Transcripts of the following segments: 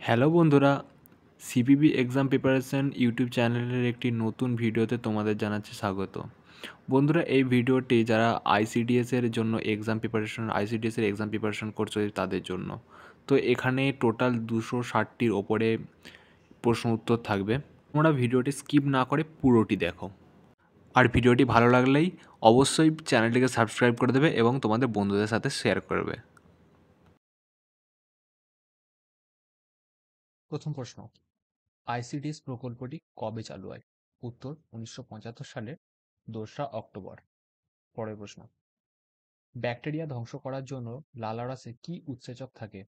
Hello বন্ধুরা, CPB exam preparation YouTube চ্যানেলের একটি নতুন ভিডিওতে তোমাদের জানাচ্ছি স্বাগত। বন্ধুরা, এই ভিডিওটি যারা আইসিডিএস এর এক্সাম প্রিপারেশন করছে তাদের জন্য। তো এখানে টোটাল 260টির ওপরে প্রশ্ন উত্তর থাকবে। তোমরা ভিডিওটি স্কিপ না করে পুরোটি দেখো। আর ভিডিওটি ভালো লাগলেই অবশ্যই চ্যানেলটিকে সাবস্ক্রাইব করে দেবে এবং তোমাদের বন্ধুদের সাথে শেয়ার করবে। প্রথম প্রশ্ন, আইসিডিএস প্রকল্পটি কবে চালু হয়? উত্তর 1975 সালের 2রা অক্টোবর। পরের প্রশ্ন, ব্যাকটেরিয়া ধ্বংস করার জন্য লালারসে কি উৎসেচক থাকে?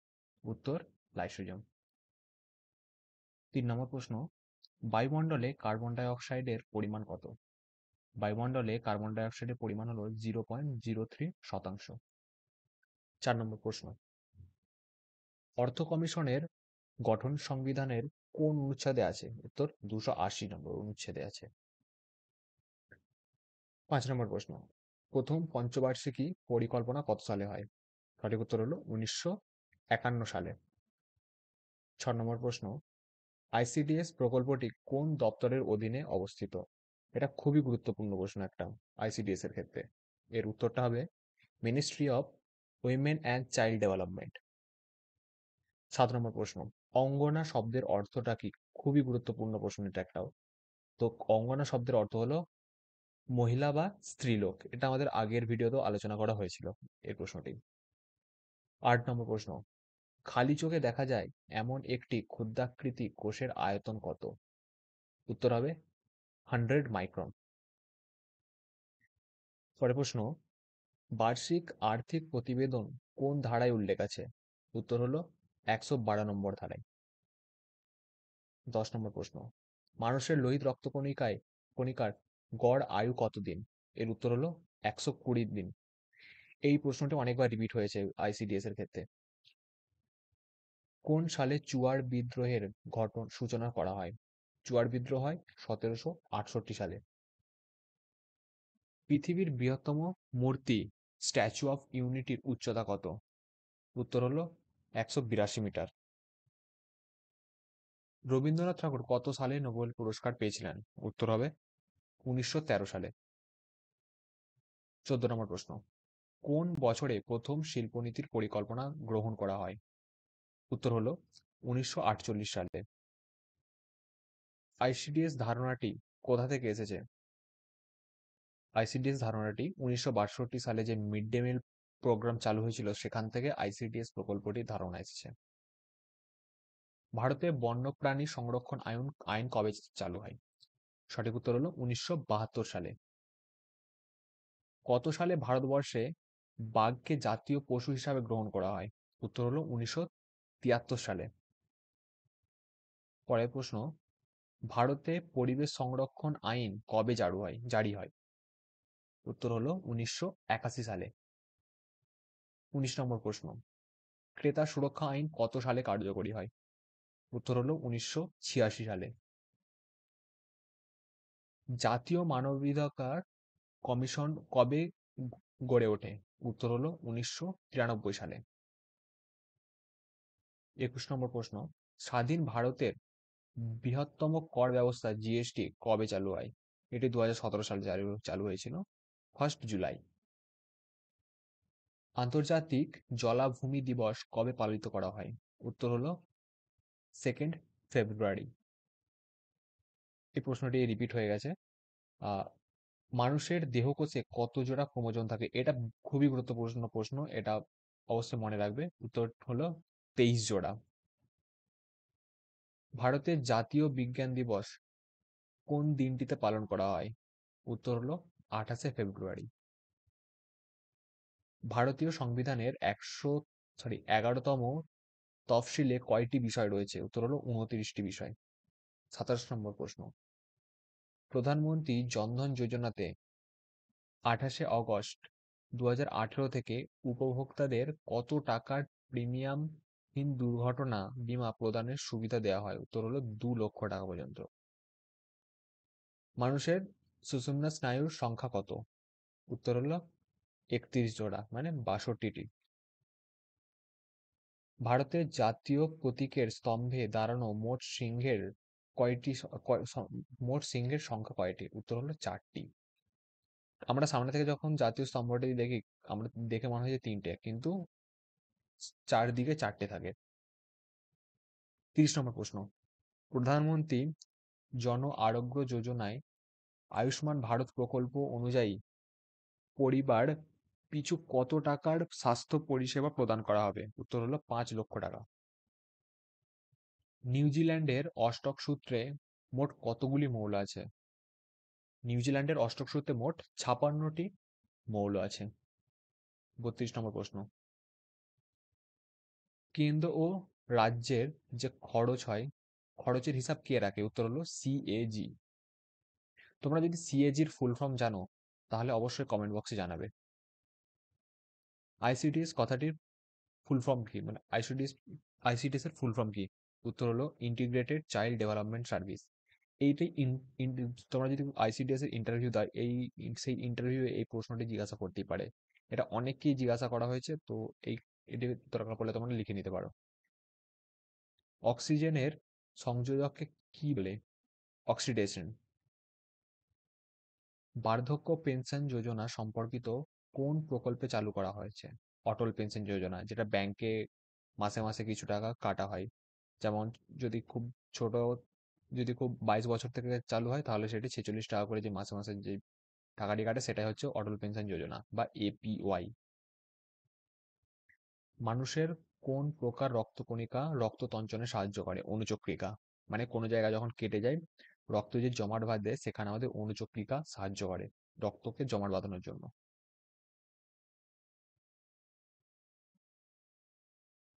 উত্তর লাইসোজোম। 3 নম্বর প্রশ্ন, বায়ুমণ্ডলে কার্বন ডাই অক্সাইডের পরিমাণ কত? বায়ুমণ্ডলে কার্বন ডাই অক্সাইডের পরিমাণ হলো 0.03%। 4 নম্বর প্রশ্ন, অর্থ কমিশনের গঠন সংবিধানের কোন অনুচ্ছেদে আছে? উত্তর 280 নম্বর অনুচ্ছেদে আছে। 5 নম্বর প্রশ্ন, প্রথম পঞ্চবার্ষিকী পরিকল্পনা কত সালে হয়? সঠিক উত্তর হলো 1951 সালে। 6 নম্বর প্রশ্ন, আইসিডিএস প্রকল্পটি কোন দপ্তরের অধীনে অবস্থিত? এটা খুবই গুরুত্বপূর্ণ প্রশ্ন একটা আইসিডিএস এর ক্ষেত্রে। এর উত্তরটা হবে ministry of women and child development. 7 নম্বর প্রশ্ন, অঙ্গনা শব্দের অর্থটা কি? খুবই গুরুত্বপূর্ণ প্রশ্ন এটা একটাও। তো অঙ্গনা শব্দের অর্থ হলো মহিলা বা স্ত্রীলোক। এটা আমাদের আগের ভিডিওতেও আলোচনা করা হয়েছিল এই প্রশ্নটি। 8 নম্বর প্রশ্ন, খালি চোখে দেখা যায় এমন একটি ক্ষুদ্রাকৃতি কোষের আয়তন কত? উত্তর হবে 100 মাইক্রন। পরের প্রশ্ন, বার্ষিক আর্থিক প্রতিবেদন কোন ধারায় উল্লেখ আছে? উত্তর হলো 112 নম্বর ধারায়। 10 নম্বর প্রশ্ন, মানুষের লোহিত কণিকার গড় আয়ু কতদিন? এর উত্তর হলো 120 দিন। এই প্রশ্নটি অনেকবার রিপিট হয়েছে আইসিডিএস এর ক্ষেত্রে। কোন সালে চুয়ার বিদ্রোহের সূচনা করা হয়? চুয়ার বিদ্রোহ হয় 1768 সালে। পৃথিবীর বৃহত্তম মূর্তি স্ট্যাচু অফ ইউনিটির উচ্চতা কত? উত্তর হলো 182 মিটার। রবীন্দ্রনাথ ঠাকুর কত সালে নোবেল পুরস্কার পেয়েছিলেন? উত্তর হবে 1913 সালে। 14 নম্বর প্রশ্ন, কোন বছরে প্রথম শিল্পনীতির পরিকল্পনা গ্রহণ করা হয়? উত্তর হলো 1948 সালে। আইসিডিএস ধারণাটি কোথা থেকে এসেছে? আইসিডিএস ধারণাটি 1962 সালে যে মিড ডে মিল প্রোগ্রাম চালু হয়েছিল সেখান থেকে আইসিডিএস প্রকল্পটির ধারণা এসেছে। ভারতে বন্যপ্রাণী সংরক্ষণ আইন কবে চালু হয়? সঠিক উত্তর হলো 1972 সালে। কত সালে ভারতবর্ষে বাঘকে জাতীয় পশু হিসাবে গ্রহণ করা হয়? উত্তর হলো 1973 সালে। পরের প্রশ্ন, ভারতে পরিবেশ সংরক্ষণ আইন কবে জারি হয়? উত্তর হলো 1981 সালে। 19 নম্বর প্রশ্ন, ক্রেতা সুরক্ষা আইন কত সালে কার্যকরী হয়? উত্তর হলো 1986 সালে। জাতীয় মানবাধিকার কমিশন কবে গড়ে ওঠে? উত্তর হলো 1993 সালে। 21 নম্বর প্রশ্ন, স্বাধীন ভারতের বৃহত্তম কর ব্যবস্থা জিএসটি কবে চালু হয়? এটি 2017 সালে চালু হয়েছিল 1 জুলাই। আন্তর্জাতিক জলাভূমি দিবস কবে পালিত করা হয়? উত্তর হলো 2 ফেব্রুয়ারি। এই প্রশ্নটি রিপিট হয়ে গেছে। আহ মানুষের দেহকোষে কত জোড়া ক্রোমোজোম থাকে? এটা খুবই গুরুত্বপূর্ণ প্রশ্ন, এটা অবশ্যই মনে রাখবে। উত্তর হলো 23 জোড়া। ভারতের জাতীয় বিজ্ঞান দিবস কোন দিনটিতে পালন করা হয়? উত্তর হলো 28 ফেব্রুয়ারি। ভারতীয় সংবিধানের 11তম তফসিলে কয়টি বিষয় রয়েছে? উত্তর হলো 29টি বিষয়। 27 নম্বর প্রশ্ন, প্রধানমন্ত্রী জনধন যোজনাতে 28 আগস্ট 2018 থেকে উপভোক্তাদের কত টাকার প্রিমিয়ামহীন দুর্ঘটনা বীমা প্রদানের সুবিধা দেওয়া হয়? উত্তর হলো 2 লক্ষ টাকা পর্যন্ত। মানুষের সুষুম্না স্নায়ুর সংখ্যা কত? উত্তর হলো 31 জোড়া, মানে 62টি। ভারতের জাতীয় প্রতীকের স্তম্ভে দাঁড়ানো কয়টি স- কয়- স- মোট সিংহের সংখ্যা কয়টি? উত্তর হলো 4টি। আমরা সামনে থেকে যখন জাতীয় স্তম্ভটি দেখি, আমরা দেখে মনে হয় যে 3টে, কিন্তু চারদিকে 4টে থাকে। 30 নম্বর প্রশ্ন, প্রধানমন্ত্রী জন আরোগ্য যোজনায় আয়ুষ্মান ভারত প্রকল্প অনুযায়ী পরিবার পিছু কত টাকার স্বাস্থ্য পরিষেবা প্রদান করা হবে? উত্তর হলো 5 লক্ষ টাকা। নিউজিল্যান্ডের অষ্টক সূত্রে মোট কতগুলি মৌল আছে? নিউজিল্যান্ডের অষ্টক সূত্রে মোট 56টি মৌল আছে। 32 নম্বর প্রশ্ন, কেন্দ্র ও রাজ্যের যে খরচ হয়, খরচের হিসাব কে রাখে? উত্তর হলো সিএজি। তোমরা যদি সিএজির ফুল ফর্ম জানো তাহলে অবশ্যই কমেন্ট বক্সে জানাবে। আইসিডিএস কথাটির ফুল ফর্ম কি, মানে আইসিডিএস এর ফুল ফর্ম কি? উত্তর হলো ইন্টিগ্রেটেড চাইল্ড ডেভেলপমেন্ট সার্ভিস। এইটাই তোমরা যদি আইসিডিএস এর ইন্টারভিউ দাও, সেই ইন্টারভিউ এই প্রশ্নটি জিজ্ঞাসা করতেই পারে। এটা অনেককেই জিজ্ঞাসা করা হয়েছে, তো এই এটি দরকার পড়লে তোমরা লিখে নিতে পারো। অক্সিজেনের সংযোজককে কি বলে? অক্সিডেশন। বার্ধক্য পেনশন যোজনা সম্পর্কিত কোন প্রকল্পে চালু করা হয়েছে? অটল পেনশন যোজনা, যেটা ব্যাংকে মাসে মাসে কিছু টাকা কাটা হয়। যেমন যদি খুব ছোট, যদি খুব 22 বছর থেকে চালু হয় তাহলে সেটি 46 টাকা করে যে মাসে মাসে যে টাকাটি কাটে সেটাই হচ্ছে অটল পেনশন যোজনা বা এপিওয়াই। মানুষের কোন প্রকার রক্তকণিকা রক্ত তঞ্চনে সাহায্য করে? অনুচক্রিকা। মানে কোনো জায়গায় যখন কেটে যায়, রক্ত যে জমাট বাঁধে সেখানে আমাদের অনুচক্রিকা সাহায্য করে রক্তকে জমাট বাঁধানোর জন্য।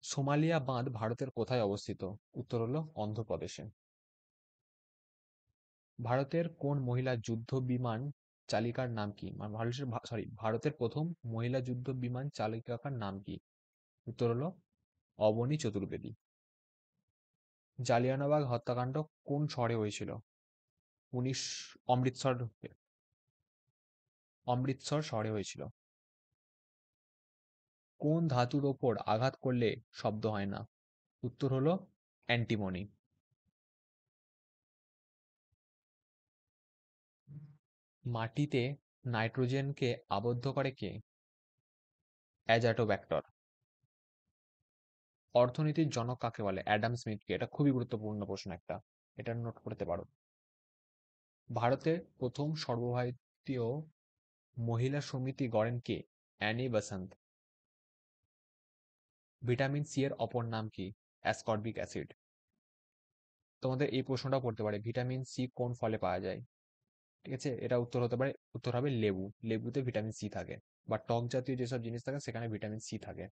সোমালিয়া বাঁধ ভারতের কোথায় অবস্থিত? উত্তর হলো অন্ধ্রপ্রদেশে। ভারতের কোন মহিলা যুদ্ধ বিমান চালিকার নাম কি? মানে ভারতের প্রথম মহিলা যুদ্ধ বিমান চালিকার নাম কি? উত্তর হলো অবনী চতুর্বেদী। জালিয়ানওয়ালাবাগ হত্যাকাণ্ড কোন শহরে হয়েছিল? উনিশ অমৃতসর। অমৃতসর শহরে হয়েছিল। কোন ধাতুর ওপর আঘাত করলে শব্দ হয় না? উত্তর হলো অ্যান্টিমনি। মাটিতে নাইট্রোজেনকে আবদ্ধ করে কে? অ্যাজাটোব্যাক্টর। অর্থনীতির জনক কাকে বলে? অ্যাডাম স্মিথকে। এটা খুবই গুরুত্বপূর্ণ প্রশ্ন একটা, এটা নোট করতে পারো। ভারতের প্রথম সর্বভারতীয় মহিলা সমিতি গড়েন কে? Annie Besant. ভিটামিন সি এর অপর নাম কি? Ascorbic acid. তোমাদের এই প্রশ্নটা পড়তে পারে, ভিটামিন সি কোন ফলে পাওয়া যায়? ঠিক আছে, এটা উত্তর হতে পারে, উত্তর হবে লেবু। লেবুতে ভিটামিন সি থাকে, বা টক জাতীয় যেসব জিনিস থাকে সেখানে ভিটামিন সি থাকে।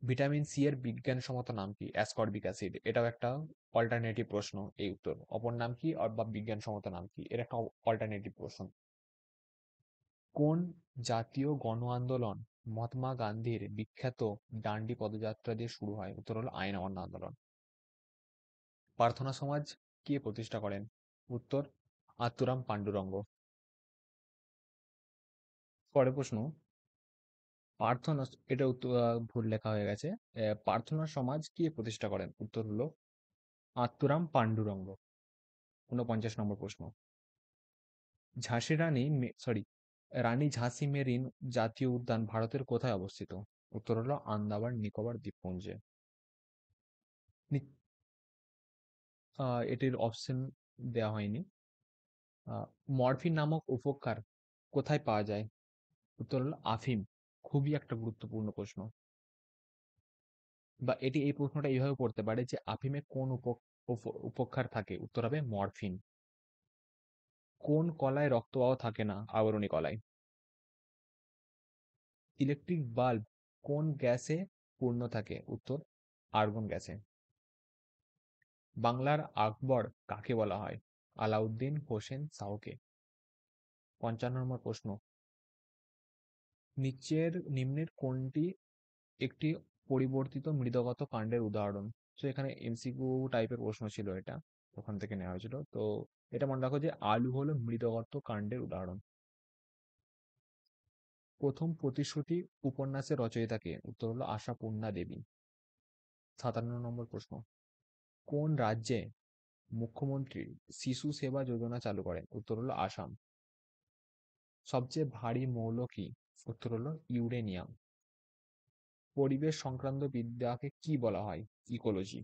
ভিটামিন সি এর বিজ্ঞানসম্মত নাম কি? Ascorbic acid. এটাও একটা অল্টারনেটিভ প্রশ্ন। এই উত্তর অপর নাম কি বা বিজ্ঞানসম্মত নাম কি, এর একটা অল্টারনেটিভ প্রশ্ন। কোন জাতীয় গণ আন্দোলন মহাত্মা গান্ধীর বিখ্যাত ডান্ডি পদযাত্রা দিয়ে শুরু হয়? উত্তর হলো আইন অমান্য আন্দোলন। প্রার্থনা সমাজ কে প্রতিষ্ঠা করেন? উত্তর আত্মুরাম পান্ডুরঙ্গ। পরের প্রশ্ন, প্রার্থনা, এটা উত্তর ভুল লেখা হয়ে গেছে। প্রার্থনা সমাজ কে প্রতিষ্ঠা করেন? উত্তর হলো আত্মুরাম পান্ডুরঙ্গ। 49 নম্বর প্রশ্ন, ঝাঁসি রানী সরি রানী ঝাঁসি মেরিন জাতীয় উদ্যান ভারতের কোথায় অবস্থিত? উত্তর হলো আন্দামান নিকোবর দ্বীপপুঞ্জে। নি- এটির অপশন দেওয়া হয়নি। মরফিন নামক উপকার কোথায় পাওয়া যায়? উত্তর হলো আফিম। খুবই একটা গুরুত্বপূর্ণ প্রশ্ন, বা এই প্রশ্নটা এইভাবে পড়তে পারে যে আফিমে কোন উপকার থাকে? উত্তর হবে মরফিন। কোন কলায় রক্তবাহ থাকে না? আবরণী কলায়। ইলেকট্রিক বাল্ব কোন গ্যাসে পূর্ণ থাকে? উত্তর আর্গন গ্যাসে। বাংলার আকবর কাকে বলা হয়? আলাউদ্দিন হোসেন শাহকে। 55 নম্বর প্রশ্ন, নিম্নের কোনটি একটি পরিবর্তিত মৃদগত কাণ্ডের উদাহরণ? তো এখানে এমসিকিউ টাইপের প্রশ্ন ছিল, এটা ওখান থেকে নেওয়া হয়েছিল। তো এটা মনে রাখো যে আলু হলো মৃদগত কাণ্ডের উদাহরণ। প্রথম প্রতিশ্রুতি উপন্যাসের রচয়িতা কে? উত্তর হলো আশাপূর্ণা দেবী। 57 নম্বর প্রশ্ন, কোন রাজ্যে মুখ্যমন্ত্রী শিশু সেবা যোজনা চালু করেন? উত্তর হলো আসাম। সবচেয়ে ভারী মৌল কি? উত্তর হলো ইউরেনিয়াম। পরিবেশ সংক্রান্ত বিদ্যাকে কি বলা হয়? ইকোলজি।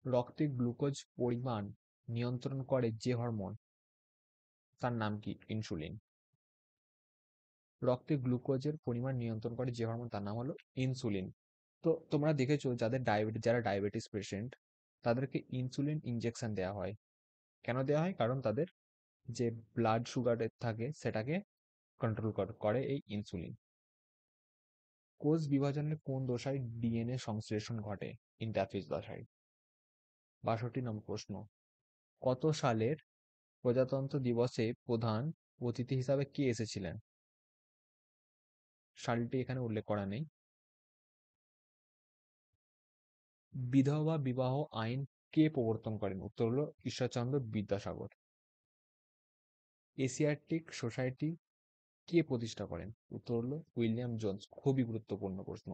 রক্তে গ্লুকোজ পরিমাণ নিয়ন্ত্রণ করে যে হরমোন, তার নাম কি? ইনসুলিন। রক্তে গ্লুকোজের পরিমাণ নিয়ন্ত্রণ করে যে হরমোন, তার নাম হলো ইনসুলিন। তো তোমরা দেখেছো যারা ডায়াবেটিস পেশেন্ট, তাদেরকে ইনসুলিন ইনজেকশন দেওয়া হয়। কেন দেওয়া হয়? কারণ তাদের যে ব্লাড সুগারের থাকে সেটাকে কন্ট্রোল করে এই ইনসুলিন। কোষ বিভাজনের কোন দশায় ডিএনএ সংশ্লেষণ ঘটে? ইন্টারফেজ দশায়। 62 নম্বর প্রশ্ন, কত সালের প্রজাতন্ত্র দিবসে প্রধান অতিথি হিসাবে কে এসেছিলেন? সালটি এখানে উল্লেখ করা নেই। বিধবা বিবাহ আইন কে প্রবর্তন করেন? উত্তর হলো ঈশ্বরচন্দ্র বিদ্যাসাগর। এশিয়াটিক সোসাইটি কে প্রতিষ্ঠা করেন? উত্তর হলো উইলিয়াম জোন্স। খুবই গুরুত্বপূর্ণ প্রশ্ন।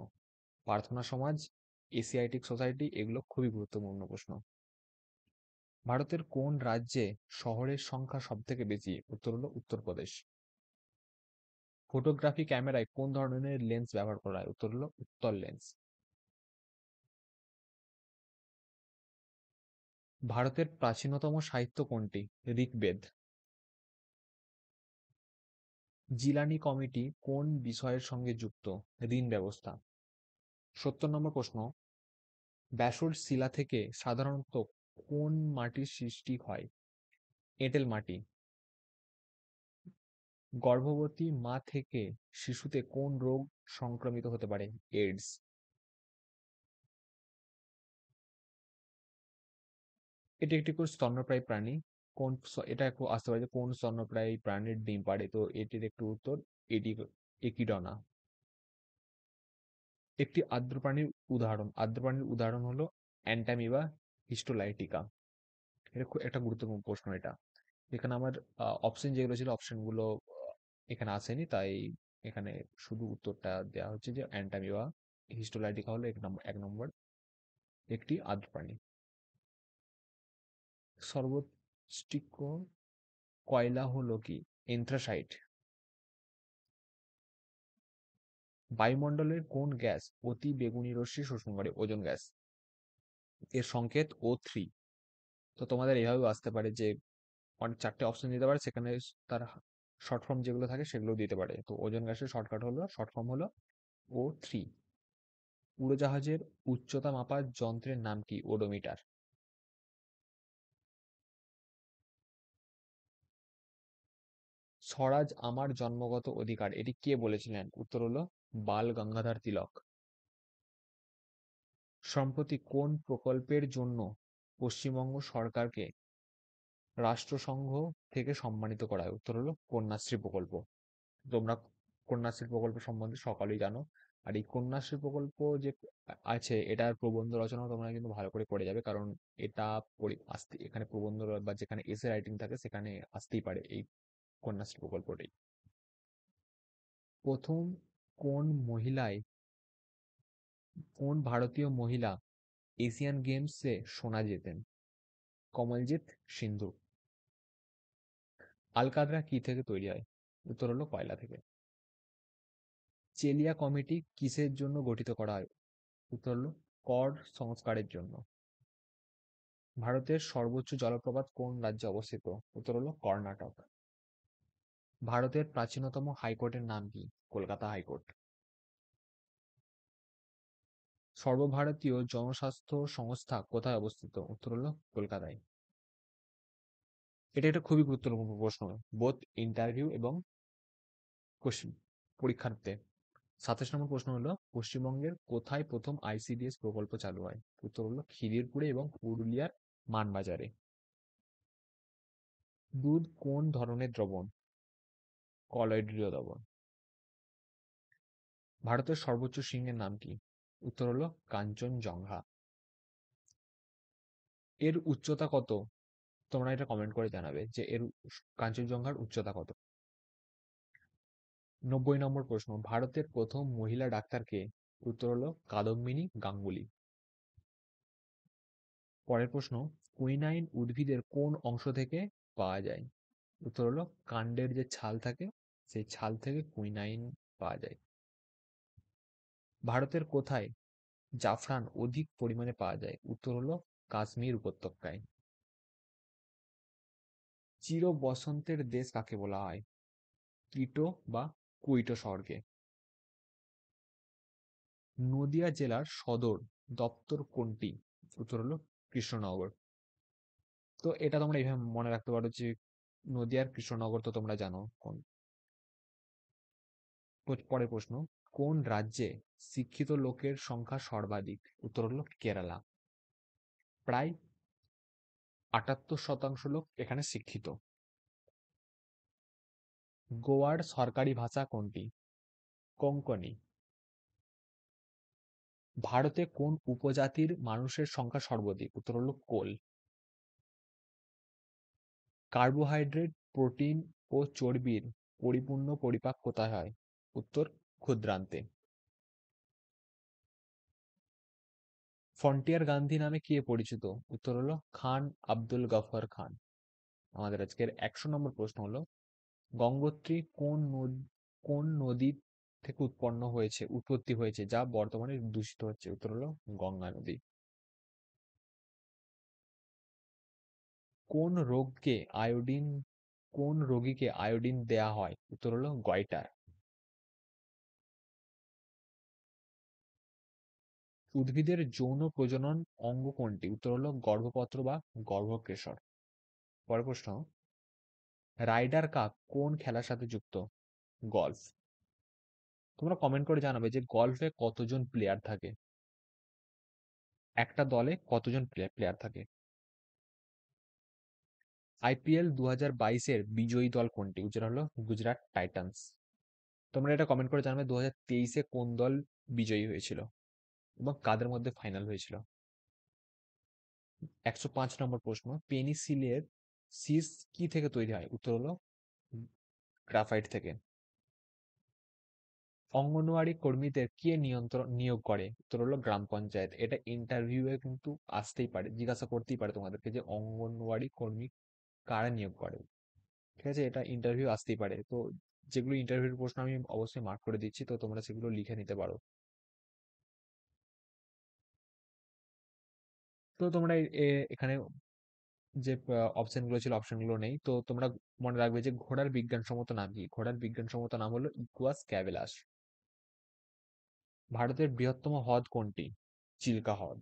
প্রার্থনা সমাজ, এশিয়াটিক সোসাইটি, এগুলো খুবই গুরুত্বপূর্ণ প্রশ্ন। ভারতের কোন রাজ্যে শহরের সংখ্যা সব থেকে বেশি? উত্তর হলো উত্তরপ্রদেশ। ফটোগ্রাফি ক্যামেরায় কোন ধরনের লেন্স ব্যবহার করা হয়? উত্তর হলো উত্তল লেন্স। ভারতের প্রাচীনতম সাহিত্য কোনটি? ঋগ্বেদ। জিলানি কমিটি কোন বিষয়ের সঙ্গে যুক্ত? ঋণ ব্যবস্থা। 70 নম্বর প্রশ্ন, ব্যাসল্ট শিলা থেকে সাধারণত কোন মাটির সৃষ্টি হয়? এঁটেল মাটি। গর্ভবতী মা থেকে শিশুতে কোন রোগ সংক্রমিত হতে পারে? এইডস। এটি একটি কোন স্তন্যপায়ী প্রাণী? এটা একটু আসতে পারে যে কোন স্তন্যপায়ী প্রাণীর ডিম পাড়ে? তো এটির একটু উত্তর একিডনা। একটি আর্দ্র প্রাণীর উদাহরণ। আর্দ্র প্রাণীর উদাহরণ হলো অ্যান্টামিবা হিস্টোলাইটিকা। এটা খুব একটা গুরুত্বপূর্ণ প্রশ্ন এটা। এখানে আমার অপশন যেগুলো ছিল, অপশনগুলো এখানে আসেনি, তাই এখানে শুধু উত্তরটা দেওয়া হচ্ছে যে অ্যান্টামিবা হিস্টোলাইটিকা হলো 1 নম্বর একটি আর্দ্র প্রাণী। সর্বোৎকৃষ্ট কয়লা হলো কি? এন্থ্রাসাইট। বায়ুমণ্ডলের কোন গ্যাস অতি বেগুনি রশ্মি শোষণ করে? Ozone gas. এর সংকেত O3। তো তোমাদের এইভাবেও আসতে পারে যে অনেক 4টে অপশন দিতে পারে, সেখানে তার শর্ট ফর্ম যেগুলো থাকে সেগুলো দিতে পারে। তো ওজোন গ্যাসের শর্ট ফর্ম হলো O3। উড়োজাহাজের উচ্চতা মাপার যন্ত্রের নাম কি? ওডোমিটার। স্বরাজ আমার জন্মগত অধিকার, এটি কে বলেছিলেন? উত্তর হলো বাল গঙ্গাধর তিলক। সম্প্রতি কোন প্রকল্পের জন্য পশ্চিমবঙ্গ সরকারকে রাষ্ট্রসংঘ থেকে সম্মানিত করা হয়? উত্তর হলো কন্যাশ্রী প্রকল্প। তোমরা কন্যাশ্রী প্রকল্প সম্বন্ধে সকলেই জানো। আর এই কন্যাশ্রী প্রকল্প যে আছে, এটার প্রবন্ধ রচনা তোমরা কিন্তু ভালো করে করে যাবে, কারণ এটা আসতে এখানে প্রবন্ধ বা যেখানে এসে রাইটিং থাকে সেখানে আসতেই পারে এই কন্যাশ্রী প্রকল্পটাই। প্রথম কোন মহিলায় কোন ভারতীয় মহিলা এশিয়ান গেমসে সোনা জেতেন? কমলজিৎ সিন্ধু। আলকাতরা কি থেকে তৈরি হয়? উত্তর হলো কয়লা থেকে। চেলিয়া কমিটি কিসের জন্য গঠিত করা হয়? উত্তর হলো কর সংস্কারের জন্য। ভারতের সর্বোচ্চ জলপ্রপাত কোন রাজ্যে অবস্থিত? উত্তর হলো কর্ণাটক। ভারতের প্রাচীনতম হাইকোর্টের নাম কি? কলকাতা হাইকোর্ট। সর্বভারতীয় জনস্বাস্থ্য সংস্থা কোথায় অবস্থিত? উত্তর হলো কলকাতায়। এটা একটা খুবই গুরুত্বপূর্ণ প্রশ্ন, বোথ ইন্টারভিউ এবং কোশ্চেন পরীক্ষার্থে। 27 নম্বর প্রশ্ন হলো, পশ্চিমবঙ্গের কোথায় প্রথম আইসিডিএস প্রকল্প চালু হয়? উত্তর হলো খিদিরপুরে এবং পুরুলিয়ার মানবাজারে। দুধ কোন ধরনের দ্রবণ? কলয়েড্রীয় দ্রবণ। ভারতের সর্বোচ্চ শৃঙ্গের নাম কি? উত্তর হলো কাঞ্চনজঙ্ঘা। এর উচ্চতা কত? তোমরা এটা কমেন্ট করে জানাবে যে কাঞ্চনজঙ্ঘার উচ্চতা কত। 90 নম্বর প্রশ্ন, ভারতের প্রথম মহিলা ডাক্তার কে? উত্তর হলো কাদম্বিনী গাঙ্গুলি। পরের প্রশ্ন, কুইনাইন উদ্ভিদের কোন অংশ থেকে পাওয়া যায়? উত্তর হলো কাণ্ডের যে ছাল থাকে সেই ছাল থেকে কুইনাইন পাওয়া যায়। ভারতের কোথায় জাফরান অধিক পরিমাণে পাওয়া যায়? উত্তর হলো কাশ্মীর উপত্যকায়। চির বসন্তের দেশ কাকে বলা হয়? কিটো বা কুইটো শহরকে। নদিয়া জেলার সদর দপ্তর কোনটি? উত্তর হলো কৃষ্ণনগর। তো এটা তোমরা এইভাবে মনে রাখতে পারো যে নদিয়ার কৃষ্ণনগর তো তোমরা জানো কোন। পরের প্রশ্ন, কোন রাজ্যে শিক্ষিত লোকের সংখ্যা সর্বাধিক? উত্তর হলো কেরালা। প্রায় ৭৮% লোক এখানে শিক্ষিত। গোয়ার সরকারি ভাষা কোনটি? কোঙ্কনি। ভারতে কোন উপজাতির মানুষের সংখ্যা সর্বাধিক? উত্তর হলো কোল। কার্বোহাইড্রেট, প্রোটিন ও চর্বির পরিপূর্ণ পরিপাক কোথায় হয়? উত্তর ক্ষুদ্রান্তে। ফ্রন্টিয়ার গান্ধী নামে কে পরিচিত? উত্তর হলো খান আব্দুল গফর খান। আমাদের আজকের ১০০ নম্বর প্রশ্ন হলো, গঙ্গোত্রী কোন নদী থেকে উৎপত্তি হয়েছে যা বর্তমানে দূষিত হচ্ছে? উত্তর হলো গঙ্গা নদী। কোন রোগকে আয়োডিন কোন রোগীকে আয়োডিন দেয়া হয়? উত্তর হলো গয়টার। উদ্ভিদের যৌন প্রজনন অঙ্গ কোনটি? উত্তর হলো গর্ভপত্র বা গর্ভকেশর। পরের প্রশ্ন, রাইডার কাপ কোন খেলার সাথে যুক্ত? গলফ। তোমরা কমেন্ট করে জানাবে যে গলফে কতজন প্লেয়ার থাকে, একটা দলে কতজন প্লেয়ার থাকে। আইপিএল ২০২২-এর বিজয়ী দল কোনটি? উত্তর হলো গুজরাট টাইটান্স। তোমরা এটা কমেন্ট করে জানাবে ২০২৩-এ কোন দল বিজয়ী হয়েছিল এবং কাদের মধ্যে ফাইনাল হয়েছিল। ১০৫ নম্বর প্রশ্ন, পেনিসিলিনের সিস কি থেকে তৈরি হয়? উত্তর হলো গ্রাফাইট থেকে। অঙ্গনওয়াড়ি কর্মীদের কে নিয়োগ করে? উত্তর হলো গ্রাম পঞ্চায়েত। এটা ইন্টারভিউয়ে কিন্তু আসতেই পারে, জিজ্ঞাসা করতেই পারে তোমাদেরকে যে অঙ্গনওয়াড়ি কর্মী কারা নিয়োগ করে। ঠিক আছে, এটা ইন্টারভিউ আসতেই পারে। তো যেগুলো ইন্টারভিউর প্রশ্ন আমি অবশ্যই মার্ক করে দিচ্ছি, তো তোমরা সেগুলো লিখে নিতে পারো। তো তোমরা এখানে যে অপশন গুলো ছিল অপশন গুলো নেই, তো তোমরা মনে রাখবে যে ঘোড়ার বিজ্ঞানসম্মত নাম কি? ঘোড়ার বিজ্ঞানসম্মত নাম হলো ইকুয়াস ক্যাভেলাস। ভারতের বৃহত্তম হ্রদ কোনটি? চিল্কা হ্রদ।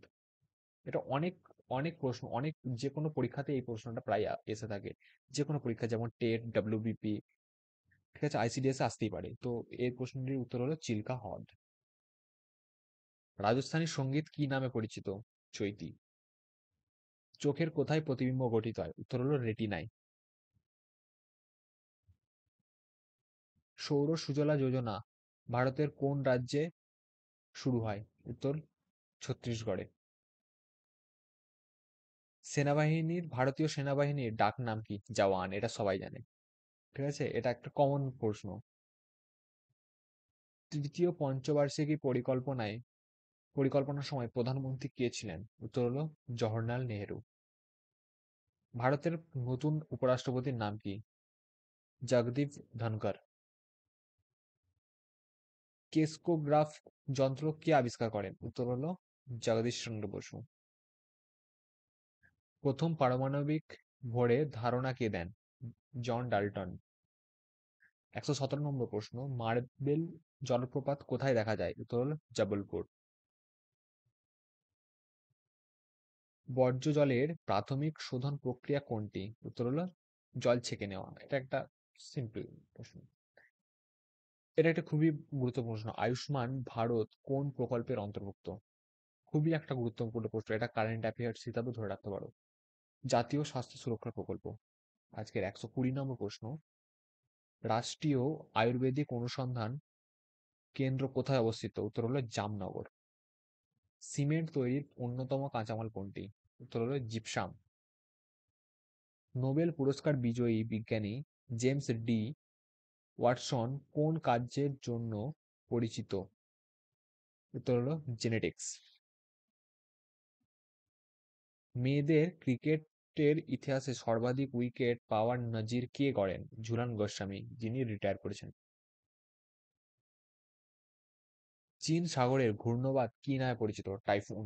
এটা অনেক অনেক প্রশ্ন, অনেক যে কোনো পরীক্ষাতে এই প্রশ্নটা প্রায় এসে থাকে। যে কোনো পরীক্ষা যেমন টেট, ডাব্লিউবিপি, ঠিক আছে, আইসিডিএস আসতেই পারে। তো এই প্রশ্নটির উত্তর হলো চিল্কা হ্রদ। রাজস্থানী সঙ্গীত কি নামে পরিচিত? চৈতি। চোখের কোথায় প্রতিবিম্ব গঠিত হয়? উত্তর হলো রেটিনায়। সৌর সুজলা যোজনা ভারতের কোন রাজ্যে শুরু হয়? উত্তর ছত্তিশগড়ে। ভারতীয় সেনাবাহিনীর ডাক নাম কি? জওয়ান। এটা সবাই জানে। ঠিক আছে, এটা একটা কমন প্রশ্ন। তৃতীয় পঞ্চবার্ষিকী পরিকল্পনার সময় প্রধানমন্ত্রী কে ছিলেন? উত্তর হলো জওহরলাল নেহেরু। ভারতের নতুন উপরাষ্ট্রপতির নাম কি? জগদীপ ধনকর। কেসকোগ্রাফ যন্ত্র কে আবিষ্কার করেন? উত্তর হলো জগদীশ চন্দ্র বসু। প্রথম পারমাণবিক ভরে ধারণা কে দেন? John Dalton. ১১৭ নম্বর প্রশ্ন, মার্বেল জলপ্রপাত কোথায় দেখা যায়? উত্তর হলো জবলপুর। বর্জ্য জলের প্রাথমিক শোধন প্রক্রিয়া কোনটি? উত্তর হলো জল ছেঁকে নেওয়া। এটা একটা সিম্পল প্রশ্ন। এটা একটা খুবই গুরুত্বপূর্ণ প্রশ্ন। আয়ুষ্মান ভারত কোন প্রকল্পের অন্তর্ভুক্ত? খুবই একটা গুরুত্বপূর্ণ প্রশ্ন, এটা কারেন্ট অ্যাফেয়ার্স হিসাবে ধরে রাখতে পারো। জাতীয় স্বাস্থ্য সুরক্ষা প্রকল্প। আজকের ১২০ নম্বর প্রশ্ন, রাষ্ট্রীয় আয়ুর্বেদিক অনুসন্ধান কেন্দ্র কোথায় অবস্থিত? উত্তর হলো জামনগর। সিমেন্ট তৈরির অন্যতম কাঁচামাল কোনটি? উত্তর হলো জিপসাম। নোবেল পুরস্কার বিজয়ী বিজ্ঞানী জেমস ডি ওয়াটসন কোন কাজের জন্য পরিচিত? উত্তর হলো জেনেটিক্স। মেয়েদের ক্রিকেটের ইতিহাসে সর্বাধিক উইকেট পাওয়ার নজির কে গড়েন? ঝুলান গোস্বামী, যিনি রিটায়ার করেছেন। চীন সাগরের ঘূর্ণবাদ কি নামে পরিচিত? টাইফুন।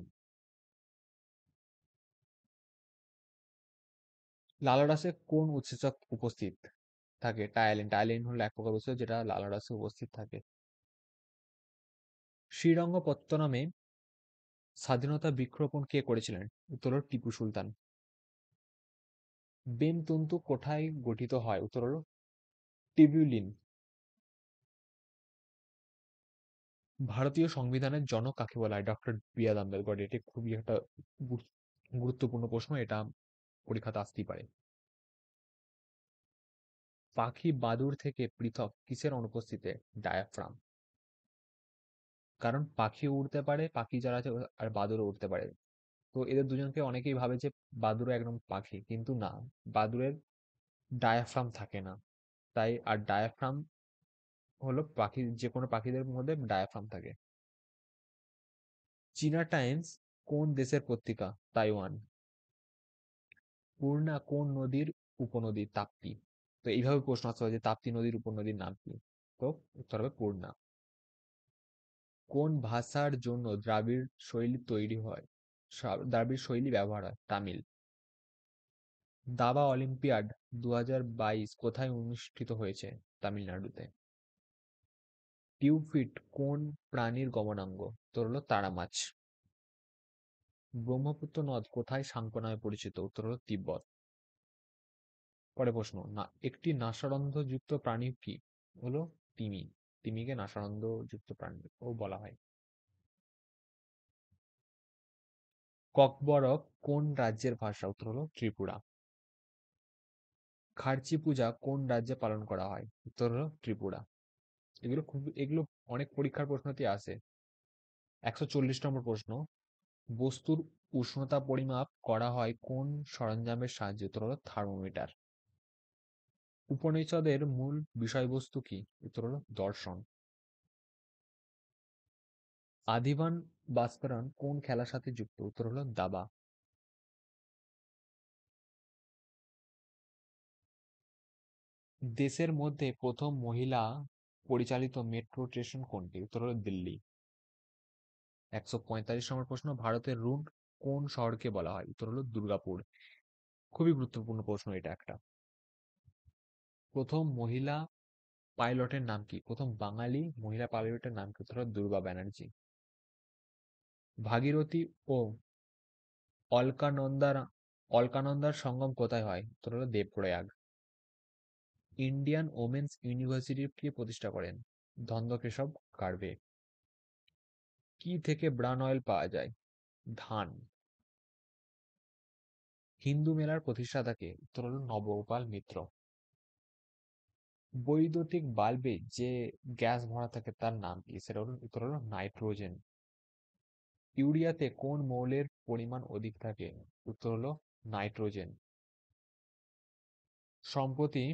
লালা রসে কোন উৎসেচক উপস্থিত থাকে? টায়ালিন। টায়ালিন হলো এক প্রকার উৎসেচক যেটা লালা রসে উপস্থিত থাকে। শ্রীরঙ্গপত্তনমে স্বাধীনতা বিক্ষোভণ কে করেছিলেন? উত্তর হলো টিপু সুলতান। বেম তন্তু কোথায় গঠিত হয়? উত্তর হলো টিবিউলিন। ভারতীয় সংবিধানের জনক কাকে বলা হয়? ডক্টর বি আর আম্বেদকর। এটি খুবই একটা গুরুত্বপূর্ণ প্রশ্ন, এটা পরীক্ষাতে আসতেই পারে। পাখি বাদুড় থেকে পৃথক কিসের অনুপস্থিতিতে? ডায়াফ্রাম। কারণ পাখি উড়তে পারে, পাখি যারা আছে আর বাদুড়ও উড়তে পারে। তো এদের দুজনকে অনেকেই ভাবে যে বাদুড় একদম পাখি, কিন্তু না, বাদুড়ের ডায়াফ্রাম থাকে না। তাই আর ডায়াফ্রাম হলো পাখি, যে কোনো পাখিদের মধ্যে ডায়াফ্রাম থাকে। চীনা টাইমস কোন দেশের পত্রিকা? তাইওয়ান। পূর্ণা কোন নদীর উপনদী? তাপ্তি। তো এইভাবে প্রশ্ন আসতে হয় যে তাপ্তি নদীর উপনদীর নাম কি? তো উত্তর হবে পূর্ণা। কোন ভাষার জন্য দ্রাবিড় শৈলী তৈরি হয়? দ্রাবিড় শৈলী ব্যবহার হয়? তামিল। দাবা অলিম্পিয়াড 2022 কোথায় অনুষ্ঠিত হয়েছে? তামিলনাড়ুতে। টিউবফিট কোন প্রাণীর গমনাঙ্গ? উত্তর হলো তারা মাছ। ব্রহ্মপুত্র নদ কোথায় সাঙ্কো নামে পরিচিত? উত্তর হলো তিব্বত। পরের প্রশ্ন, না একটি নাসারন্ধ্রযুক্ত প্রাণী কি? হলো তিমি। তিমিকে নাসারন্ধ্রযুক্ত প্রাণী ও বলা হয়। ককবরক কোন রাজ্যের ভাষা? উত্তর হলো ত্রিপুরা। খার্চি পূজা কোন রাজ্যে পালন করা হয়? উত্তর হলো ত্রিপুরা। এগুলো অনেক পরীক্ষার প্রশ্নতে আসে। 140 নম্বর প্রশ্ন, বস্তুর উষ্ণতা পরিমাপ করা হয় কোন সরঞ্জামের সাহায্যে? উত্তর হলো থার্মোমিটার। উপনিষদের মূল বিষয়বস্তু কি? উত্তর হলো দর্শন। আদিবান বাস্করন কোন খেলার সাথে যুক্ত? উত্তর হলো দাবা। দেশের মধ্যে প্রথম মহিলা পরিচালিত মেট্রো স্টেশন কোনটি? উত্তর হলো দিল্লি। 145 নম্বর প্রশ্ন, ভারতের রুট কোন শহরকে বলা হয়? উত্তর হলো দুর্গাপুর। খুবই গুরুত্বপূর্ণ প্রশ্ন এটা একটা। প্রথম মহিলা পাইলটের নাম কি? প্রথম বাঙালি মহিলা পাইলটের নাম কি? উত্তর হলো দুর্গা ব্যানার্জি। ভাগীরথী ও অলকানন্দার অলকানন্দার সঙ্গম কোথায় হয়? উত্তর হলো দেবপ্রয়াগ। ইন্ডিয়ান ওমেন্স ইউনিভার্সিটি কে প্রতিষ্ঠা করেন? ধন্দকেশব কারবে। কি থেকে ব্রান অয়েল পাওয়া যায়? ধান। হিন্দু মেলার প্রতিষ্ঠাতা কে? উত্তর হলো নবগোপাল মিত্র। বৈদ্যুতিক বাল্বে যে গ্যাস ভরা থাকে তার নাম কি? সেটা হলো উত্তর হলো নাইট্রোজেন। ইউরিয়াতে কোন মৌলের পরিমাণ অধিক থাকে? উত্তর হলো নাইট্রোজেন। সম্প্রতি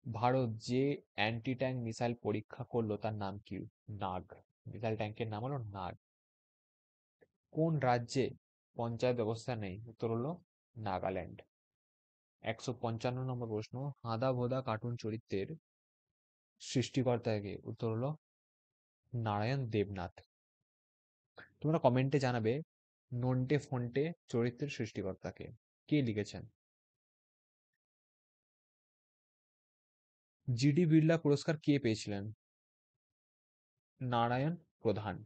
ভারত যে অ্যান্টি ট্যাঙ্ক মিসাইল পরীক্ষা করলো তার নাম কি? নাগ। মিসাইল ট্যাঙ্কের নাম হলো নাগ। কোন রাজ্যে পঞ্চায়েত ব্যবস্থা নেই? উত্তর হলো নাগাল্যান্ড। 155 নম্বর প্রশ্ন, হাঁদা ভোঁদা কার্টুন চরিত্রের সৃষ্টিকর্তা কে? উত্তর হলো নারায়ণ দেবনাথ। তোমরা কমেন্টে জানাবে নন্টে ফন্টে চরিত্রের সৃষ্টিকর্তাকে কে লিখেছেন? জিডি বিড়লা পুরস্কার কে পেয়েছিলেন? নারায়ণ প্রধান।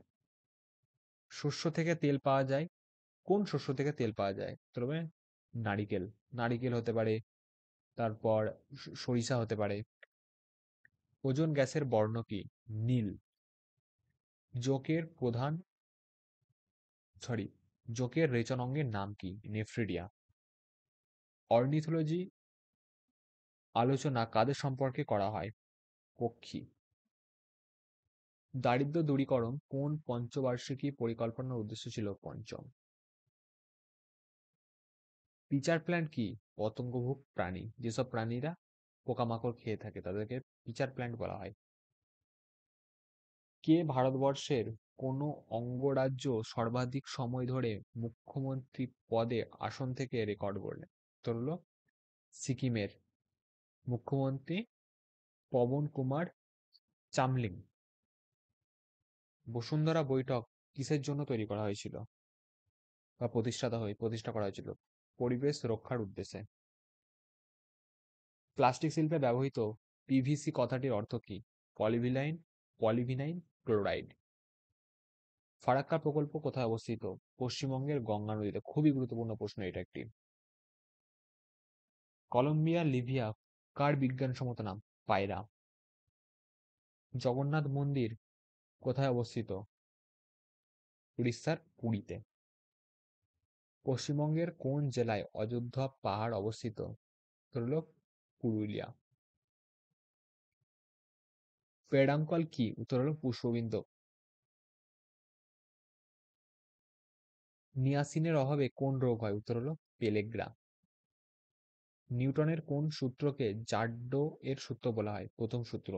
শস্য থেকে তেল পাওয়া যায়, কোন শস্য থেকে তেল পাওয়া যায়? উত্তর হবে নারিকেল। নারিকেল হতে পারে, তারপর সরিষা হতে পারে। ওজোন গ্যাসের বর্ণ কি? নীল। যকের প্রধান সরি যকের রেচন অঙ্গের নাম কি? নেফ্রিডিয়া। অর্নিথোলজি আলোচনা কাদের সম্পর্কে করা হয়? পক্ষী। দারিদ্র্য দূরীকরণ কোন পঞ্চবার্ষিকী পরিকল্পনার উদ্দেশ্য ছিল? পঞ্চম। পিচার প্ল্যান্ট কি? পতঙ্গভুক প্রাণী, যেসব প্রাণীরা পোকামাকড় খেয়ে থাকে তাদেরকে পিচার প্ল্যান্ট বলা হয়। কে ভারতবর্ষের কোনো অঙ্গরাজ্য সর্বাধিক সময় ধরে মুখ্যমন্ত্রী পদে আসন থেকে রেকর্ড করলেন? উত্তর হলো সিকিমের মুখ্যমন্ত্রী পবন কুমার চামলিং। বসুন্ধরা বৈঠক কিসের জন্য তৈরি করা হয়েছিল বা প্রতিষ্ঠা করা হয়েছিল? পরিবেশ রক্ষার উদ্দেশ্যে। প্লাস্টিক শিল্পে ব্যবহৃত পিভিসি কথাটির অর্থ কি? Polyvinyl, polyvinyl chloride. ফারাক্কা প্রকল্প কোথায় অবস্থিত? পশ্চিমবঙ্গের গঙ্গা নদীতে। খুবই গুরুত্বপূর্ণ প্রশ্ন এটা একটি। কলম্বিয়া লিভিয়া কার বিজ্ঞানসম্মত নাম? পায়রা। জগন্নাথ মন্দির কোথায় অবস্থিত? উড়িষ্যার পুরীতে। পশ্চিমবঙ্গের কোন জেলায় অযোধ্যা পাহাড় অবস্থিত? উত্তর হলো পুরুলিয়া। পেডাঙ্কল কি? উত্তর হলো পুষ্পবিন্দ। নিয়াসিনের অভাবে কোন রোগ হয়? উত্তর হলো পেলেগ্রা। নিউটনের কোন সূত্রকে জাড্য এর সূত্র বলা হয়? প্রথম সূত্র।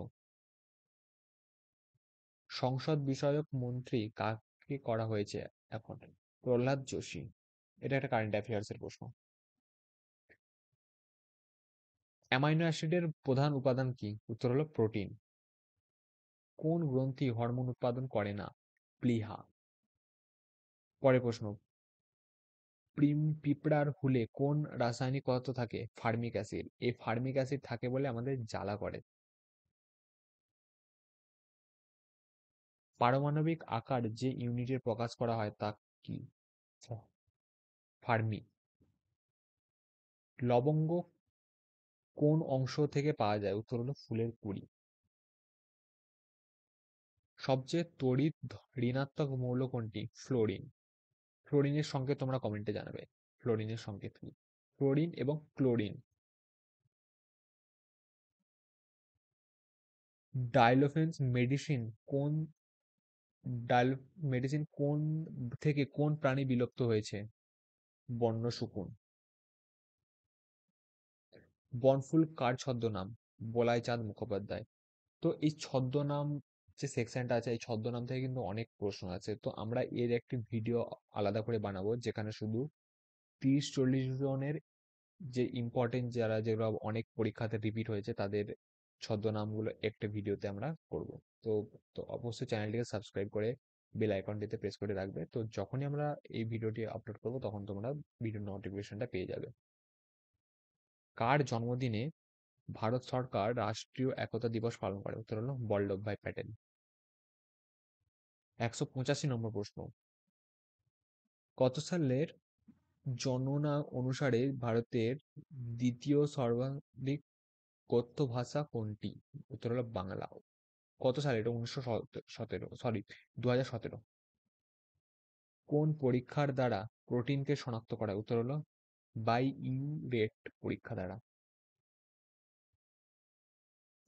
সংসদ বিষয়ক মন্ত্রী কাকে করা হয়েছে এখন? প্রহ্লাদ যোশী। এটা একটা কারেন্ট অ্যাফেয়ার্স এর প্রশ্ন। অ্যামাইনো অ্যাসিডের প্রধান উপাদান কি? উত্তর হলো প্রোটিন। কোন গ্রন্থি হরমোন উৎপাদন করে না? প্লীহা। পরের প্রশ্ন, পিঁপড়ার হুলে কোন রাসায়নিক পদার্থ থাকে? Formic acid. এই ফার্মিক অ্যাসিড থাকে বলে আমাদের জ্বালা করে। পারমাণবিক আকার যে ইউনিটের প্রকাশ করা হয় তা কি? ফার্মি। লবঙ্গ কোন অংশ থেকে পাওয়া যায়? উত্তর হলো ফুলের কুঁড়ি। সবচেয়ে তড়িৎ ঋণাত্মক মৌল কোনটি? ফ্লোরিন। ফ্লোরিনের সংকেত তোমরা কমেন্টে জানাবে। ফ্লোরিনের সংকেত কি? ফ্লোরিন এবং ক্লোরিন। ডাইলোফেন্স মেডিসিন কোন ডাইল মেডিসিন কোন থেকে কোন প্রাণী বিলুপ্ত হয়েছে? বন্য শকুন। বনফুল কার ছদ্মনাম? বলাই চাঁদ মুখোপাধ্যায়। তো এই ছদ্মনাম যে সেকশনটা আছে, এই ছদ্মনাম থেকে কিন্তু অনেক প্রশ্ন আছে। তো আমরা এর একটি ভিডিও আলাদা করে বানাবো, যেখানে শুধু 30-40 জনের যে ইম্পর্টেন্ট যারা যেগুলো অনেক পরীক্ষাতে রিপিট হয়েছে তাদের ছদ্মনামগুলো একটা ভিডিওতে আমরা করব। তো তো অবশ্যই চ্যানেলটিকে সাবস্ক্রাইব করে বেল আইকনটিতে প্রেস করে রাখবে। তো যখনই আমরা এই ভিডিওটি আপলোড করব তখন তোমরা ভিডিও নোটিফিকেশনটা পেয়ে যাবে। কার জন্মদিনে ভারত সরকার রাষ্ট্রীয় একতা দিবস পালন করে? উত্তর হলো বল্লভভাই প্যাটেল। 185 নম্বর প্রশ্ন, কত সালের গণনা অনুসারে ভারতের দ্বিতীয় সর্বাধিক কথ্য ভাষা কোনটি? উত্তর হলো বাংলা। কত সালে? এটা 1917, সরি, 2017। কোন পরীক্ষার দ্বারা প্রোটিনকে শনাক্ত করা হয়? উত্তর হলো বাইইউরেট পরীক্ষা দ্বারা।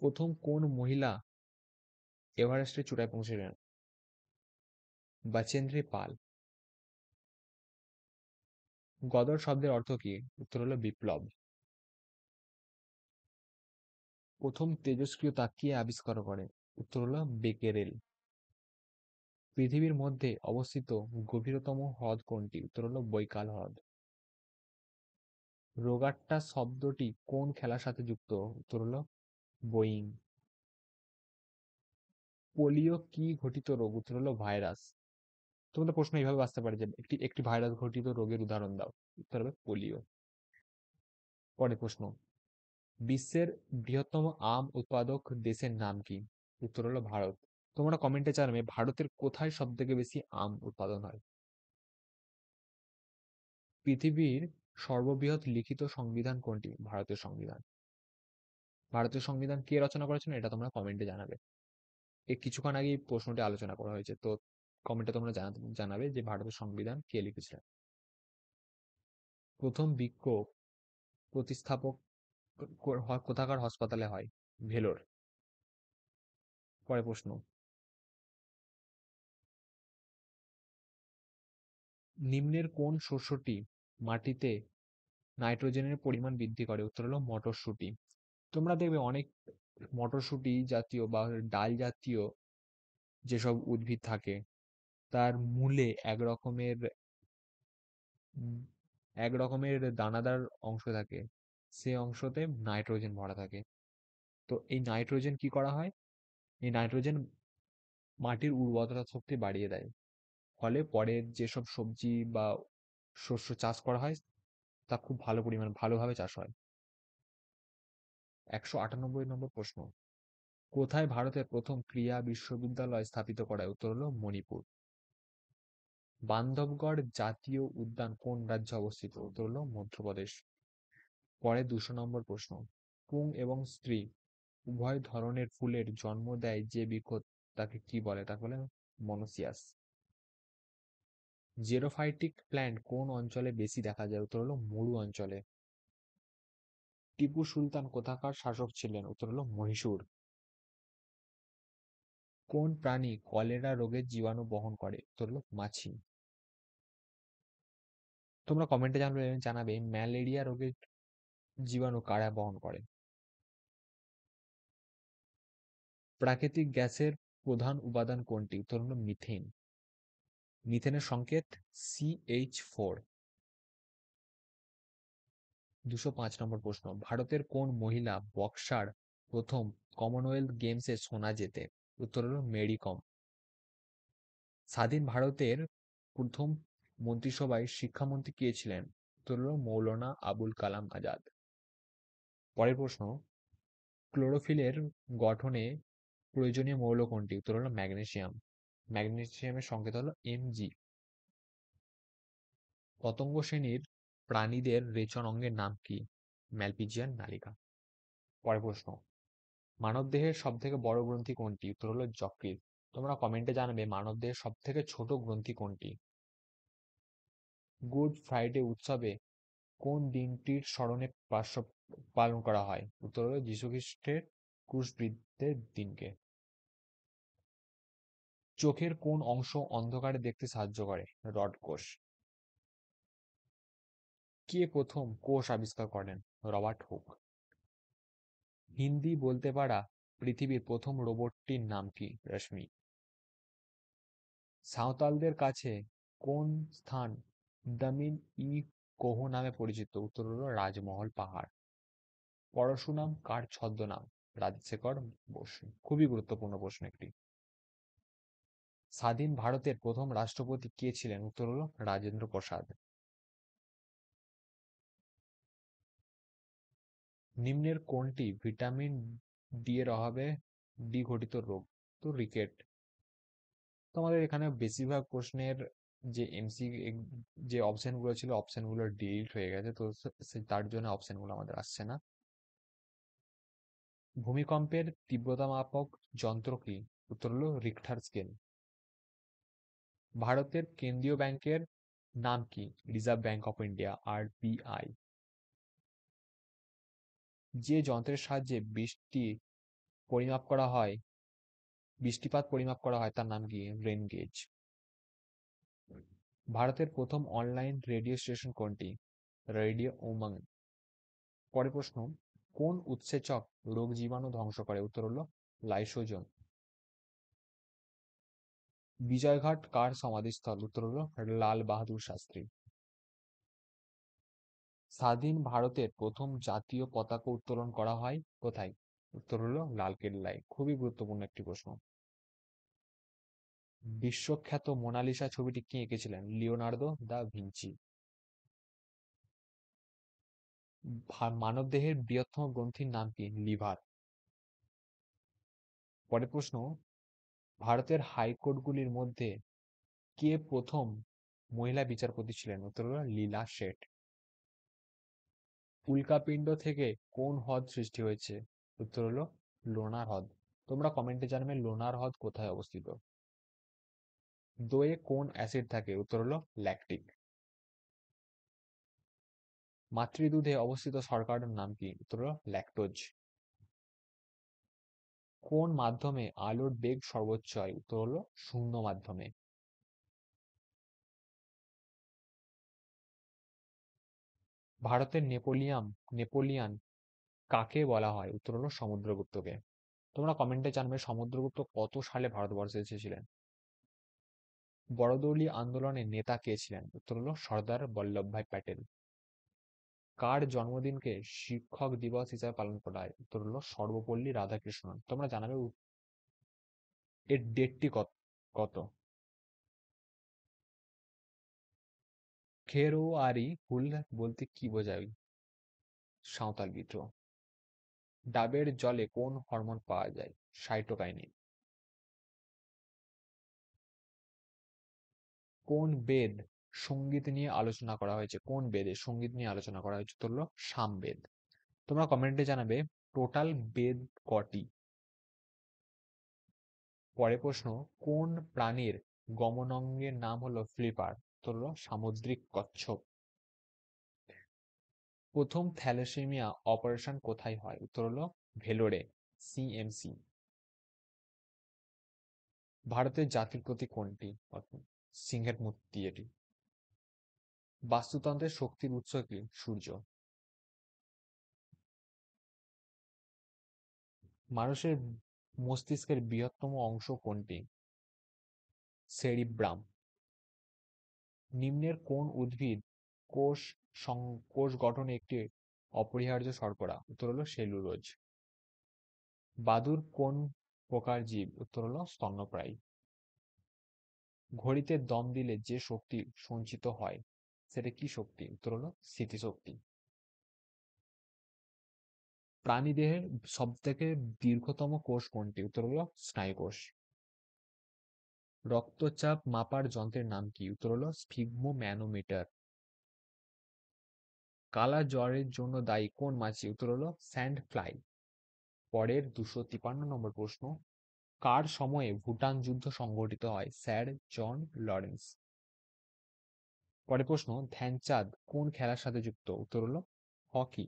প্রথম কোন মহিলা এভারেস্টের চূড়ায় পৌঁছেছিলেন? বাচেন্দ্রী পাল। গদর শব্দের অর্থ কি? উত্তর হলো বিপ্লব। প্রথম তেজস্ক্রিয় তাপ কে আবিষ্কার করে? উত্তর হলো বেকেরেল। পৃথিবীর মধ্যে অবস্থিত গভীরতম হ্রদ কোনটি? উত্তর হলো বৈকাল হ্রদ। রোগাট্টা শব্দটি কোন খেলার সাথে যুক্ত? উত্তর হলো বোয়িং। পোলিও কি ঘটিত রোগ? উত্তর হলো ভাইরাস। তোমাদের প্রশ্ন এইভাবে আসতে পারে যে একটি একটি ভাইরাস ঘটিত রোগের উদাহরণ দাও। উত্তর হবে পোলিও। পরের প্রশ্ন, বিশ্বের বৃহত্তম আম উৎপাদক দেশের নাম কি? উত্তর হলো ভারত। তোমরা কমেন্টে জানাবে ভারতের কোথায় সব থেকে বেশি আম উৎপাদন হয়। পৃথিবীর সর্ববৃহৎ লিখিত সংবিধান কোনটি? ভারতের সংবিধান। ভারতের সংবিধান কে রচনা করেছেন এটা তোমরা কমেন্টে জানাবে। এই কিছুক্ষণ আগে এই প্রশ্নটি আলোচনা করা হয়েছে, তো কমেন্টে তোমরা জানাবে যে ভারতের সংবিধান কে লিখেছিলেন। প্রথম বৃক্ক প্রতিস্থাপক কোথাকার হাসপাতালে হয়? ভেলোর। পরের প্রশ্ন, নিম্নের কোন শস্যটি মাটিতে নাইট্রোজেনের পরিমাণ বৃদ্ধি করে? উত্তর হলো মটরশুঁটি। তোমরা দেখবে অনেক মটরশুঁটি জাতীয় বা ডাল জাতীয় যেসব উদ্ভিদ থাকে তার মূলে উম, এক রকমের দানাদার অংশ থাকে, সে অংশতে নাইট্রোজেন ভরা থাকে। তো এই নাইট্রোজেন কি করা হয়, এই নাইট্রোজেন মাটির উর্বরতা শক্তি বাড়িয়ে দেয়, ফলে পরের যেসব সবজি বা শস্য চাষ করা হয় তা খুব ভালোভাবে চাষ হয়। 198 নম্বর প্রশ্ন, কোথায় ভারতের প্রথম ক্রীড়া বিশ্ববিদ্যালয় স্থাপিত করা হয়? উত্তর হলো মণিপুর। বান্ধবগড় জাতীয় উদ্যান কোন রাজ্যে অবস্থিত? উত্তর হলো মধ্যপ্রদেশ। পরে 200 নম্বর প্রশ্ন, পুং এবং স্ত্রী উভয় ধরনের ফুলের জন্ম দেয় যে বৃক্ষ তাকে কি বলে? তাকে বলে মনোসিয়াস। জেরোফাইটিক প্ল্যান্ট কোন অঞ্চলে বেশি দেখা যায়? উত্তর হলো মরু অঞ্চলে। টিপু সুলতান কোথাকার শাসক ছিলেন? উত্তর হলো মহীশূর। কোন প্রাণী কলেরা রোগের জীবাণু বহন করে? উত্তর হলো মাছি। তোমরা কমেন্টে জানাবে ম্যালেরিয়া রোগের জীবাণু কারা বহন করে? প্রাকৃতিক গ্যাসের প্রধান উপাদান কোনটি? উত্তর হলো মিথেন। মিথেনের সংকেত CH4। 205 নম্বর প্রশ্ন, ভারতের কোন মহিলা বক্সার প্রথম কমনওয়েলথ গেমসে সোনা জেতে? উত্তর হলো মেরি কম। স্বাধীন ভারতের প্রথম মন্ত্রিসভায় শিক্ষামন্ত্রী কে ছিলেন? উত্তর হলো মৌলানা আবুল কালাম আজাদ। পরের প্রশ্ন, ক্লোরোফিলের গঠনে প্রয়োজনীয় মৌল কোনটি? উত্তর হলো ম্যাগনেসিয়াম। ম্যাগনেসিয়ামের সংকেত হলো Mg। পতঙ্গ শ্রেণীর প্রাণীদের রেচন অঙ্গের নাম কি? ম্যালপিজিয়ান নালিকা। পরের প্রশ্ন, মানবদেহের সবথেকে বড় গ্রন্থি কোনটি? উত্তর হলো যকৃৎ। তোমরা কমেন্টে জানাবে মানবদেহের সবথেকে ছোট গ্রন্থি কোনটি? গুড ফ্রাইডে উৎসবে কোন দিনটির স্মরণে পালন করা হয়? উত্তর হলো যীশুখ্রিস্টের ক্রুশবিদ্ধের দিনকে। চোখের কোন অংশ অন্ধকারে দেখতে সাহায্য করে? রড কোষ। কে প্রথম কোষ আবিষ্কার করেন? Robert Hooke. হিন্দি বলতে পারা পৃথিবীর প্রথম রোবটটির নাম কি? রশ্মি। সাঁওতালদের কাছে কোন স্থান দামিন-ই-কোহ নামে পরিচিত? উত্তর হলো রাজমহল পাহাড়। পরশুরাম কার ছদ্মনাম? রাজশেখর বসু। খুবই গুরুত্বপূর্ণ প্রশ্ন একটি। স্বাধীন ভারতের প্রথম রাষ্ট্রপতি কে ছিলেন? উত্তর হলো রাজেন্দ্র প্রসাদ। নিম্নের কোনটি ভিটামিন ডি এর অভাবে ডি ঘটিত রোগ? তো রিকেট। তোমাদের এখানে বেশিরভাগ প্রশ্নের যে এমসি যে অপশন গুলো ছিল অপশন গুলো ডিলিট হয়ে গেছে, তো তার জন্য অপশন গুলো আমাদের আসছে না। ভূমিকম্পের তীব্রতা মাপক যন্ত্র কি? উত্তর হলো রিখটার স্কেল। ভারতের কেন্দ্রীয় ব্যাংকের নাম কি? Reserve bank of India, RBI। যে যন্ত্রের সাহায্যে বৃষ্টিপাত পরিমাপ করা হয় তার নাম কি? Rain gauge. ভারতের প্রথম অনলাইন রেডিও স্টেশন কোনটি? রেডিও উমং। পরের প্রশ্ন, কোন উৎসেচক রোগ জীবাণু ধ্বংস করে? উত্তর হলো লাইসোজোম। বিজয়ঘাট কার সমাধিস্থল? উত্তর হলো লাল বাহাদুর শাস্ত্রী। স্বাধীন ভারতের প্রথম জাতীয় পতাকা উত্তোলন করা হয় কোথায়? উত্তর হলো লালকেল্লায়। খুবই গুরুত্বপূর্ণ একটি প্রশ্ন। বিশ্বখ্যাত মোনালিসা ছবিটি কে এঁকেছিলেন? Leonardo da Vinci. মানবদেহের বৃহত্তম গ্রন্থির নাম কি? লিভার। পরের প্রশ্ন, ভারতের হাইকোর্টগুলির মধ্যে কে প্রথম মহিলা বিচারপতি ছিলেন? উত্তর হলো লীলা শেঠ। উল্কাপিণ্ড থেকে কোন হ্রদ সৃষ্টি হয়েছে? উত্তর হলো লোনার হ্রদ। তোমরা কমেন্টে জানাবে লোনার হ্রদ কোথায় অবস্থিত। দইয়ে কোন অ্যাসিড থাকে? উত্তর হলো ল্যাকটিক। মাতৃদুধে অবস্থিত শর্করার নাম কি? উত্তর হলো ল্যাকটোজ। কোন মাধ্যমে আলোর বেগ সর্বোচ্চ হয়? উত্তর হলো শূন্য মাধ্যমে। ভারতের নেপোলিয়ান কাকে বলা হয়? উত্তর হলো সমুদ্রগুপ্তকে। তোমরা কমেন্টে জানবে সমুদ্রগুপ্ত কত সালে ভারতবর্ষে এসেছিলেন। বড়দৌলি আন্দোলনের নেতা কে ছিলেন? উত্তর হলো সর্দার বল্লভভাই প্যাটেল। কার জন্মদিনকে শিক্ষক দিবস হিসাবে পালন করা হয়? উত্তর হলো সর্বপল্লী রাধাকৃষ্ণন। তোমরা জানাবে এর ডেটটি কত? খেরোয়ারি হুল বলতে কি বোঝায়? সাঁওতাল বিদ্রোহ। ডাবের জলে কোন হরমোন পাওয়া যায়? সাইটোকাইনিন। কোন বেদ সঙ্গীত নিয়ে আলোচনা করা হয়েছে? কোন বেদে সঙ্গীত নিয়ে আলোচনা করা হয়েছে? উত্তর হলো সামবেদ। তোমরা কমেন্টে জানাবে টোটাল বেদ কটি? পরের প্রশ্ন, কোন প্রাণীর গমনাঙ্গের নাম হলো ফ্লিপার? উত্তর হলো সামুদ্রিক কচ্ছপ। প্রথম থ্যালাসেমিয়া অপারেশন কোথায় হয়? উত্তর হলো ভেলোরে, সিএমসি। ভারতের জাতির প্রতীক কোনটি? সিংহের মূর্তি এটি। বাস্তুতন্ত্রের শক্তির উৎস কি? সূর্য। মানুষের মস্তিষ্কের বৃহত্তম অংশ কোনটি? সেরিব্রাম। নিম্নের কোন উদ্ভিদ কোষ কোষ গঠনে একটি অপরিহার্য শর্করা? উত্তর হলো সেলুলোজ। বাদুড় কোন প্রকার জীব? উত্তর হলো স্তন্যপ্রায়ী। ঘড়িতে দম দিলে যে শক্তি সঞ্চিত হয় সেটা কি শক্তি? উত্তর হলো স্মৃতিশক্তি। প্রাণীদেহের সব থেকে দীর্ঘতম কোষ কোনটি? উত্তর হলো স্নায়ুকোষ। রক্তচাপ মাপার যন্ত্রের নাম কি? উত্তর হলো স্ফিগমোম্যানোমিটার। কালা জ্বরের জন্য দায়ী কোন মাছি? উত্তর হলো স্যান্ড ফ্লাই। পরের 253 নম্বর প্রশ্ন, কার সময়ে ভুটান যুদ্ধ সংঘটিত হয়? Sir John Lawrence. পরের প্রশ্ন, ধ্যানচাঁদ কোন খেলার সাথে যুক্ত? উত্তর হলো হকি।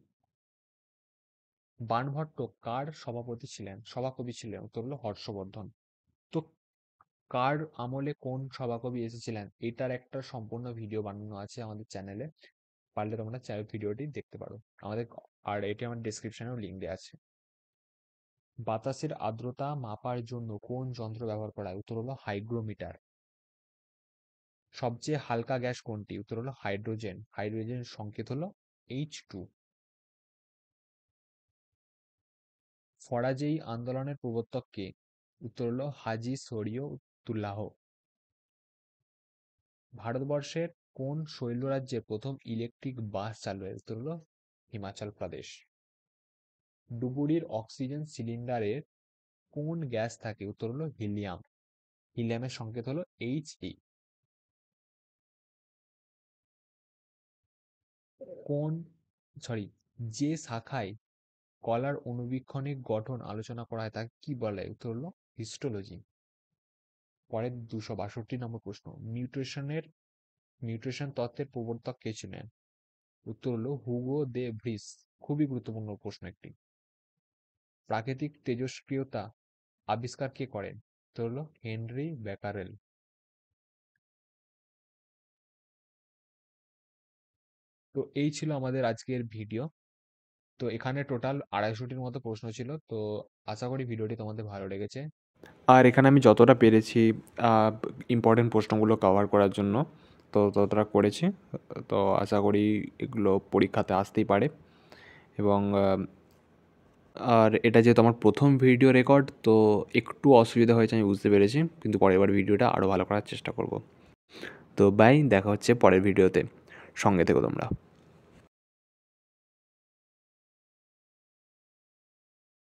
বাণভট্ট কার সভাকবি ছিলেন? উত্তর হলো হর্ষবর্ধন। তো কার আমলে কোন সভাকবি এসেছিলেন এটার একটা সম্পূর্ণ ভিডিও বানানো আছে আমাদের চ্যানেলে, পারলে তোমরা ভিডিওটি দেখতে পারো আমাদের, আর এটি আমার ডেসক্রিপশনেও লিঙ্ক দেওয়া আছে। বাতাসের আর্দ্রতা মাপার জন্য কোন যন্ত্র ব্যবহার করা হয়? উত্তর হলো হাইগ্রোমিটার। সবচেয়ে হালকা গ্যাস কোনটি? উত্তর হলো হাইড্রোজেন। হাইড্রোজেনের সংকেত হলো H2। ফরাজি আন্দোলনের প্রবর্তক কে? উত্তর হলো হাজি শরীয়তুল্লাহ। ভারতবর্ষের কোন শৈলরাজ্যে প্রথম ইলেকট্রিক বাস চালু হয়? উত্তর হলো হিমাচল প্রদেশ। ডুবুরির অক্সিজেন সিলিন্ডারে কোন গ্যাস থাকে? উত্তর হলো হিলিয়াম। হিলিয়ামের সংকেত হলো He। কোন সরি যে শাখায় কলার অণুবীক্ষণিক গঠন আলোচনা করা হয় তাকে কি বলে? উত্তর হলো হিস্টোলজি। পরের 262 নম্বর প্রশ্ন, নিউট্রিশন তত্ত্বের প্রবর্তক কে ছিলেন? উত্তর হলো হুগো দে ভ্রিস। খুবই গুরুত্বপূর্ণ প্রশ্ন একটি। প্রাকৃতিক তেজস্ক্রিয়তা আবিষ্কার কে করেন? উত্তর হলো হেনরি বেকারেল। তো এই ছিল আমাদের আজকের ভিডিও। তো এখানে টোটাল 250টির মতো প্রশ্ন ছিল। তো আশা করি ভিডিওটি তোমাদের ভালো লেগেছে। আর এখানে আমি যতটা পেরেছি ইম্পর্টেন্ট প্রশ্নগুলো কভার করার জন্য তো ততটা করেছি। তো আশা করি এগুলো পরীক্ষাতে আসতেই পারে। এবং আর এটা যেহেতু আমার প্রথম ভিডিও রেকর্ড তো একটু অসুবিধা হয়েছে আমি বুঝতে পেরেছি, কিন্তু পরেরবার ভিডিওটা আরও ভালো করার চেষ্টা করব। তো বাই, দেখা হচ্ছে পরের ভিডিওতে, সঙ্গে থেকো তোমরা।